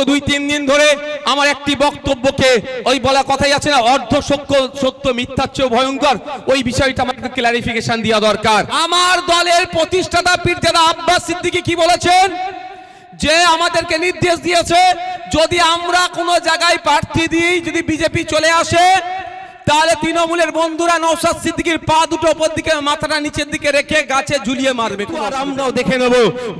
2-3 দিন ধরে আমার একটি বক্তব্যকে ওই বলা কথাই আছে না, অর্ধ সত্য মিথ্যার চেয়ে ভয়ঙ্কর, ওই বিষয়টা আমাকে ক্লারিফিকেশন দেওয়া দরকার। আমার দলের প্রতিষ্ঠাতা পীরজাদা আব্বাস সিদ্দিকী কি বলেছেন, যে আমাদেরকে নির্দেশ দিয়েছে যদি আমরা কোনো জায়গায় প্রার্থী দিই, যদি বিজেপি চলে আসে, তাহলে তৃণমূলের বন্ধুরা নওশাদ সিদ্দিকীর পা দুটো উপর দিকে, মাথাটা নিচের দিকে রেখে গাছে ঝুলিয়ে মারবে। আর আমরাও দেখে নেব,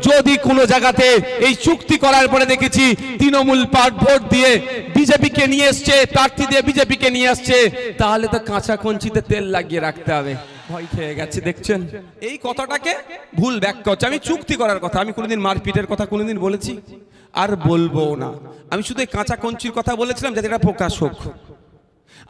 যদি কোনো জায়গাতে এই চুক্তি করার পরে দেখেছি তৃণমূল ভোট দিয়ে বিজেপিকে নিয়ে এসছে, প্রার্থী দিয়ে বিজেপিকে নিয়ে আসছে, তাহলে তো কাঁচা কঞ্চিতে তেল লাগিয়ে রাখতে হবে। ভয় খেয়ে গেছে, দেখছেন এই কথাটাকে ভুল ব্যাখ্যা হচ্ছে। আমি চুক্তি করার কথা, আমি কোনোদিন মারপিটের কথা কোনোদিন বলেছি আর বলবো না। আমি শুধু কাঁচা কঞ্চির কথা বলেছিলাম যাতে এটা প্রকাশ হোক।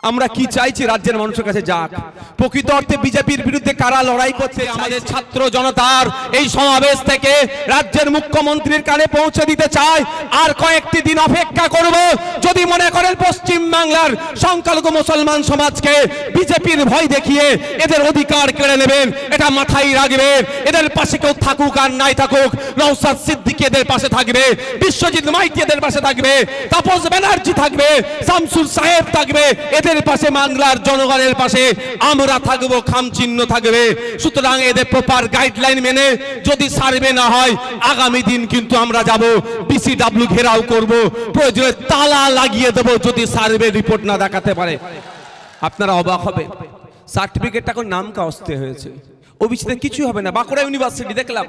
আমরা কি চাইছি, রাজ্যের মানুষের কাছে যাক প্রকৃত অর্থে বিজেপির বিরুদ্ধে কারা লড়াই করছে। আমাদের ছাত্র জনতার এই সমাবেশ থেকে রাজ্যের মুখ্যমন্ত্রীর কানে পৌঁছে দিতে চাই, আর কয়েকটি দিন অপেক্ষা করব। যদি মনে করেন পশ্চিম বাংলার সংখ্যালঘু মুসলমান সমাজকে বিজেপির ভয় দেখিয়ে এদের অধিকার কেড়ে নেবেন, এটা মাথায় রাখবেন। এদের পাশে কেউ থাকুক আর নাই থাকুক, নওশাদ সিদ্দিকী এদের পাশে থাকবে, বিশ্বজিৎ মাইতি এদের পাশে থাকবে, তাপস ব্যানার্জি থাকবে, শামসুল সাহেব থাকবে, এদের পাশে বাংলার জনগণের পাশে আমরা থাকবো, খামচিহ্ন থাকবে। সুতরাং এদের প্রপার গাইডলাইন মেনে যদি সার্ভে না হয়, আগামী দিন কিন্তু আমরা যাব বিসিডব্লিউ ঘেরাও করব, প্রয়োজনে তালা লাগিয়ে দেব যদি সার্ভে রিপোর্ট না দেখাতে পারে। আপনারা অবাক হবে, সার্টিফিকেট এখন নাম কাস্তে হয়েছে, ওবিসিতে কিছু হবে না। বাঁকুড়া ইউনিভার্সিটি দেখলাম,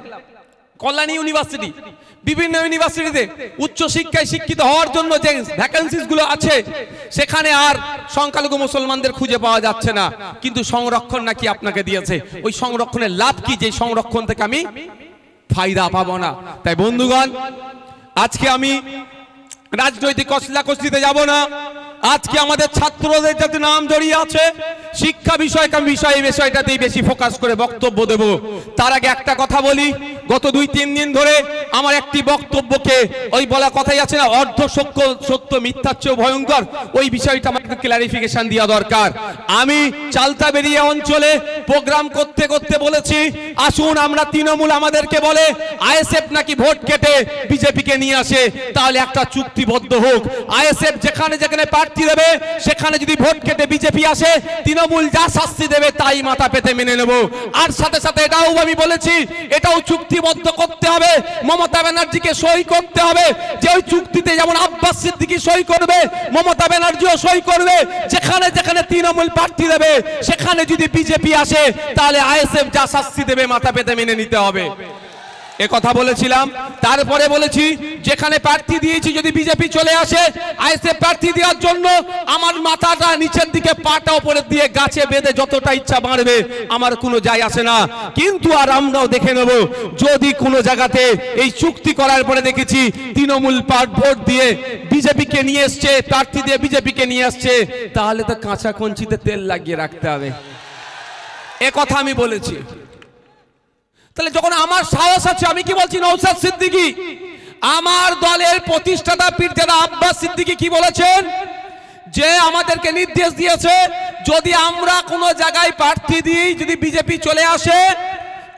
কল্যাণী ইউনিভার্সিটি, বিভিন্ন ইউনিভার্সিটিতে উচ্চ শিক্ষায় শিক্ষিত হওয়ার জন্য যে ভ্যাকেন্সিস গুলো আছে, সেখানে আর সংখ্যালঘু মুসলমানদের খুঁজে পাওয়া যাচ্ছে না, কিন্তু সংরক্ষণ নাকি আপনাকে দিয়েছে। ওই সংরক্ষণের লাভ কি, যে সংরক্ষণ থেকে আমি ফায়দা পাবো না? তাই বন্ধুগণ, আজকে আমি রাজনৈতিক কসলাকসলিতে যাব না। আজকে আমাদের ছাত্রদের যাতে নাম জড়িয়ে আছে, শিক্ষা বিষয়টাতেই বেশি ফোকাস করে বক্তব্য দেব। তার আগে একটা কথা বলি, গত 2-3 দিন ধরে আমার একটি বক্তব্যকে ওই বলা কথাই আছে না, অর্ধ সত্য মিথ্যার চেয়ে ভয়ঙ্কর, ওই বিষয়টা আমাকে ক্লারিফিকেশন দেওয়া দরকার। আমি চালতাবেরিয়া অঞ্চলে প্রোগ্রাম করতে করতে বলেছি, আসুন আমরা তৃণমূল আমাদেরকে বলে আইএসএফ নাকি ভোট কেটে বিজেপিকে নিয়ে আসে, তাহলে একটা চুক্তিবদ্ধ হোক। আইএসএফ যেখানে যেখানে প্রার্থী দেবে, সেখানে যদি ভোট কেটে বিজেপি আসে, তৃণমূল যা শাস্তি দেবে তাই মাথা পেতে মেনে নেব। আর সাথে সাথে এটাও আমি বলেছি, এটাও চুক্তিবদ্ধ করতে হবে, মমতা ব্যানার্জিকে সই করতে হবে, যে ওই চুক্তিতে যেমন আব্বাস সিদ্দিকী সই করবে, মমতা ব্যানার্জিও সই করবে। যেখানে যেখানে তৃণমূল প্রার্থী দেবে, সেখানে যদি বিজেপি আসে, তাহলে আইএসএফ যা শাস্তি দেবে মাথা পেতে মেনে নিতে হবে। এ কথা বলেছিলাম। তারপরে বলেছি, যেখানে প্রার্থী দিয়েছি যদি বিজেপি চলে আসে, আইএসএফ প্রার্থী দেওয়ার জন্য আমার মাথাটা নিচের দিকে, পাটা উপরে দিয়ে গাছে বেঁধে যতটা ইচ্ছা বাড়বে, আমার কোনো যায় আসে না। কিন্তু আর আমরাও দেখে নেব, যদি কোনো জায়গাতে এই চুক্তি করার পরে দেখেছি তৃণমূল ভোট দিয়ে বিজেপিকে নিয়ে এসছে, প্রার্থী দিয়ে বিজেপিকে নিয়ে আসছে, তাহলে তো কাঁচা কঞ্চিতে তেল লাগিয়ে রাখতে হবে। এ কথা আমি বলেছি। তাহলে যখন আমার সাহস আছে, আমি কি বলছি, নওশাদ সিদ্দিকী আমার দলের প্রতিষ্ঠাতা পীরজাদা আব্বাস সিদ্দিকী কি বলেছেন, যে আমাদেরকে নির্দেশ দিয়েছে যদি আমরা কোনো জায়গায় প্রার্থী দিই, যদি বিজেপি চলে আসে,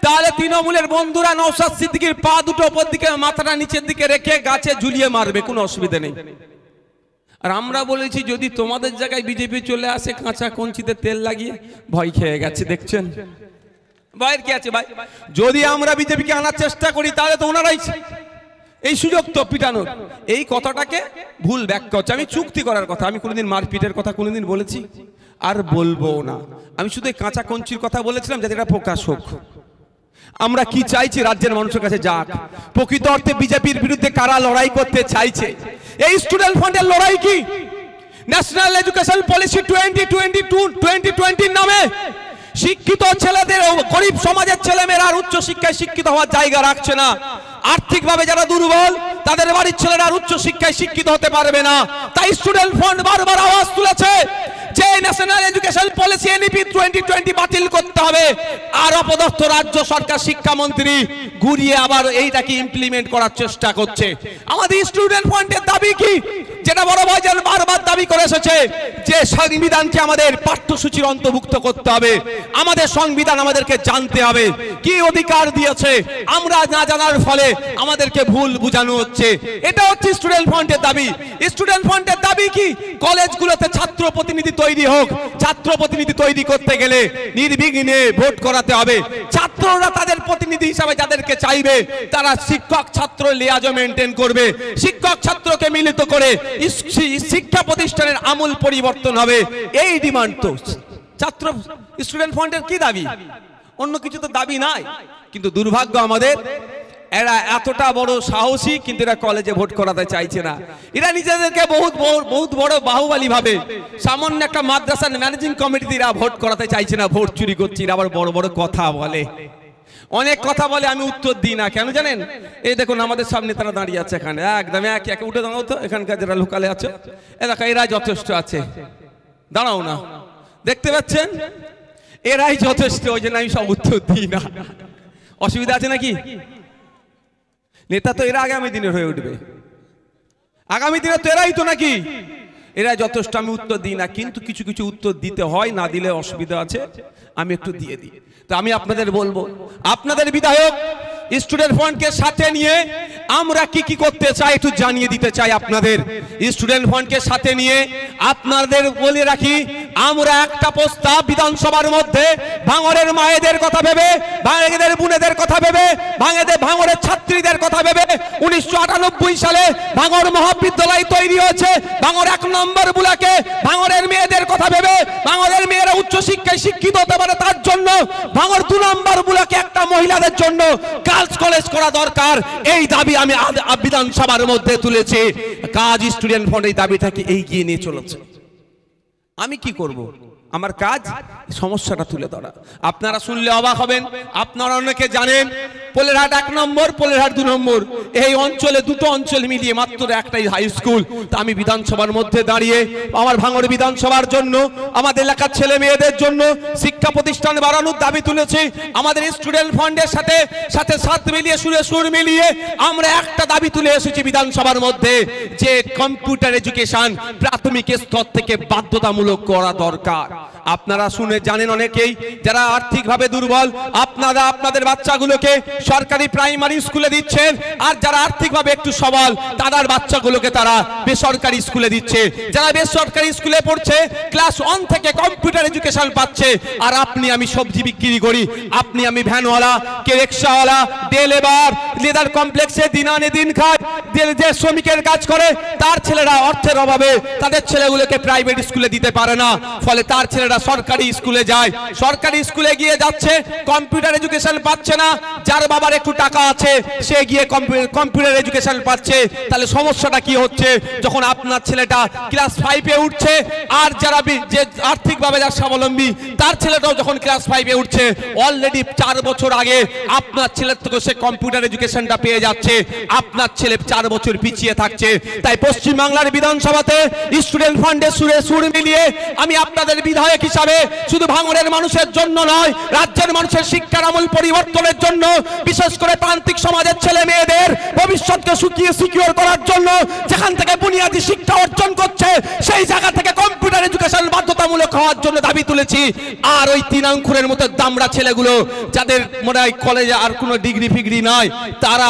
তাহলে তৃণমূলের বন্ধুরা নওশাদ সিদ্দিকীর পা দুটো উপর দিকে, মাথাটা নিচের দিকে রেখে গাছে ঝুলিয়ে মারবে, কোনো অসুবিধা নেই। আর আমরা বলেছি যদি তোমাদের জায়গায় বিজেপি চলে আসে, কাঁচা কঞ্চিতে তেল লাগিয়ে, ভয় খেয়ে গেছে, দেখছেন ভয়ের কি আছে ভাই? যদি আমরা বিজেপিকে আনার চেষ্টা করি, তাহলে তো ওনারাই এই সুযোগ তো পিটানোর। এই কথাটাকে ভুল ব্যাখ্যা হচ্ছে। আমি চুক্তি করার কথা, আমি কোনোদিন মারপিটের কথা কোনোদিন বলেছি আর বলবো না। আমি শুধু কাঁচা কঞ্চির কথা বলেছিলাম যাতে এটা প্রকাশ হোক। আমরা কি চাইছি, রাজ্যের মানুষের কাছে যাক প্রকৃত অর্থে বিজেপির বিরুদ্ধে কারা লড়াই করতে চাইছে। এই স্টুডেন্ট ফান্ডের লড়াই কি, ন্যাশনাল এডুকেশন পলিসি 2020 নামে শিক্ষিত ছেলেদের, গরিব সমাজের ছেলেমেয়েরা আর উচ্চ শিক্ষায় শিক্ষিত হওয়ার জায়গা রাখছে না। আর্থিকভাবে যারা দুর্বল, তাদের বাড়ির ছেলেরা আর উচ্চ শিক্ষায় শিক্ষিত হতে পারবে না। তাই স্টুডেন্ট ফান্ড বারবার আওয়াজ তুলেছে যে ন্যাশনাল এডুকেশন পলিসি NEP 2020 বাতিল করতে হবে। আর অপদস্থ রাজ্য সরকার শিক্ষামন্ত্রী ঘুরিয়ে আবার এইটাকে ইমপ্লিমেন্ট করার চেষ্টা করছে। আমাদের স্টুডেন্ট ফান্ডের দাবি কি, যেটা বড় ভাইজান বারবার দাবি করে এসেছে যে সংবিধানকে আমাদের পাঠ্যসূচির অন্তর্ভুক্ত করতে হবে, আমাদের সংবিধান আমাদেরকে জানতে হবে, কি অধিকার দিয়েছে আমরা না জানার ফলে আমাদেরকে ভুল বোঝানো হচ্ছে। এটা হচ্ছে স্টুডেন্ট ফ্রন্টের দাবি। স্টুডেন্ট ফ্রন্টের দাবি কি? কলেজগুলোতে ছাত্র প্রতিনিধি তৈরি হোক। ছাত্র প্রতিনিধি তৈরি করতে গেলে নির্বিঘ্নে ভোট করাতে হবে। ছাত্ররা তাদের প্রতিনিধি হিসাবে যাদেরকে চাইবে তারা শিক্ষক ছাত্র লিয়াজো মেনটেন করবে। শিক্ষক ছাত্রকে মিলিত করে শিক্ষা প্রতিষ্ঠানের আমূল পরিবর্তন হবে। এই ডিমান্ড তো ছাত্র স্টুডেন্ট ফ্রন্টের কি দাবি, অন্য কিছু তো দাবি নাই। কিন্তু দুর্ভাগ্য আমাদের, এরা এতটা বড় সাহসী কিন্তু এরা কলেজে ভোট করাতে চাইছে না। এরা নিজেদেরকে বহুত বড় বাহুবলী ভাবে সামান্য একটা মাদ্রাসার ম্যানেজিং কমিটিতে এরা ভোট করাতে চাইছে না, ভোট চুরি করছে। এরা আবার বড় বড় কথা বলে, অনেক কথা বলে, আমি উত্তর দিই না। কেন জানেন? এই দেখুন আমাদের সামনে তারা দাঁড়িয়ে আছে এখানে, একদম একে একে উঠে দাঁড়াও তো, এখানকার যারা লোকালে আছে দেখো এরা যথেষ্ট আছে, দাঁড়াও না, দেখতে পাচ্ছেন এরাই যথেষ্ট, ওই জন্য আমি সব উত্তর দিই না। অসুবিধা আছে নাকি? নেতা তো এরা আগামী দিনের হয়ে উঠবে, আগামী দিনে তো এরাই তো নাকি, এরা যথেষ্ট, আমি উত্তর দিই না। কিন্তু কিছু কিছু উত্তর দিতে হয়, না দিলে অসুবিধা আছে, আমি একটু দিয়ে দিই। তো আমি আপনাদের বলবো, আপনাদের বিধায়ক স্টুডেন্ট ফ্রন্টকে সাথে নিয়ে আমরা কি কি করতে চাই একটু জানিয়ে দিতে চাই আপনাদের। স্টুডেন্ট ফ্রন্টকে সাথে নিয়ে আপনাদের বলে রাখি, আমরা একটা প্রস্তাব বিধানসভার মধ্যে ভাঙড়ের মায়েদের কথা ভেবে, ভাঙড়ের বোনেদের কথা ভেবে, ভাঙড়ের ছাত্রীদের কথা ভেবে 1998 সালে ভাঙড় মহাবিদ্যালয় তৈরি হয়েছে। ভাঙড় 1 নম্বর ব্লকে ভাঙড়ের মেয়েদের কথা ভেবে, ভাঙড়ের মেয়েরা উচ্চশিক্ষায় শিক্ষিত হতে পারে তার জন্য ভাঙড় 2 নম্বর ব্লকে একটা মহিলাদের জন্য গার্লস কলেজ করা দরকার। এই দাবি আমি বিধানসভার মধ্যে তুলেছি। কাজ স্টুডেন্ট ফ্রন্ট এই দাবিটাকে এগিয়ে নিয়ে চলেছে। আমি কি করব? আমার কাজ সমস্যাটা তুলে ধরা। আপনারা শুনলে অবাক হবেন, আপনারা অনেকে জানেন পোলেরহাট 1 নম্বর, পোলেরহাট 2 নম্বর, এই অঞ্চলে দুটো অঞ্চল মিলিয়ে মাত্র একটাই হাই স্কুল। তা আমি বিধানসভার মধ্যে দাঁড়িয়ে আমার ভাঙড় বিধানসভার জন্য, আমাদের এলাকার ছেলে মেয়েদের জন্য শিক্ষা প্রতিষ্ঠান বাড়ানোর দাবি তুলেছি। আমাদের স্টুডেন্ট ফ্রন্টের সাথে সাথে সাথ মিলিয়ে সুর মিলিয়ে আমরা একটা দাবি তুলে এসেছি বিধানসভার মধ্যে, যে কম্পিউটার এডুকেশন প্রাথমিক স্তর থেকে বাধ্যতামূলক করা দরকার। আপনারা শুনে জানেন অনেকেই যারা আর্থিকভাবে দুর্বল, আপনারা আপনাদের বাচ্চাগুলোকে সরকারি প্রাইমারি স্কুলে দিচ্ছেন, আর যারা আর্থিকভাবে একটু সবল তাদের বাচ্চাগুলোকে তারা বেসরকারি স্কুলে দিচ্ছে। যারা বেসরকারি স্কুলে পড়ছে ক্লাস 1 থেকে কম্পিউটার এডুকেশন পাচ্ছে। আর আপনি আমি সবজি বিক্রি করি, আপনি আমি ভ্যানওয়ালা, কে রিক্সাওয়ালা, ডে লেবার, লেদার কমপ্লেক্সে দিন আনে দিন খায়, যে শ্রমিকের কাজ করে তার ছেলেরা অর্থের অভাবে তাদের ছেলেগুলোকে প্রাইভেট স্কুলে দিতে পারে না। ফলে তার ছেলেরা সরকারি স্কুলে যায়, সরকারি স্কুলে গিয়ে যাচ্ছে, কম্পিউটার এডুকেশন পাচ্ছে না। যার বাবার একটু টাকা আছে সে গিয়ে কম্পিউটার এডুকেশন পাচ্ছে। তাহলে সমস্যাটা কি হচ্ছে? যখন আপনার ছেলেটা ক্লাস 5-এ উঠছে, আর যারা যে আর্থিকভাবে যার স্বাবলম্বী তার ছেলেটাও যখন ক্লাস 5-এ উঠছে, অলরেডি 4 বছর আগে আপনার ছেলের থেকে সে কম্পিউটার এডুকেশনটা পেয়ে যাচ্ছে, আপনার ছেলে 4 বছর পিছিয়ে থাকছে। তাই পশ্চিমবাংলার বিধানসভাতে স্টুডেন্ট ফ্রন্টের সুর মিলিয়ে আমি আপনাদের বিধায়ক হিসাবে শুধু ভাঙড়ের মানুষের জন্য নয়, রাজ্যের মানুষের শিক্ষার আমূল পরিবর্তনের জন্য, বিশেষ করে প্রান্তিক সমাজের ছেলে মেয়েদের ভবিষ্যৎকে সিকিউর করার জন্য, যেখান থেকে বুনিয়াদী শিক্ষা অর্জন করছে সেই জায়গা থেকে কম্পিউটার এডুকেশন বাধ্যতামূলক হওয়ার জন্য দাবি তুলেছি। আর ওই 3 অঙ্কুরের মতো দামড়া ছেলেগুলো যাদের মনে হয় কলেজে আর কোনো ডিগ্রি ফিগ্রি নাই, তারা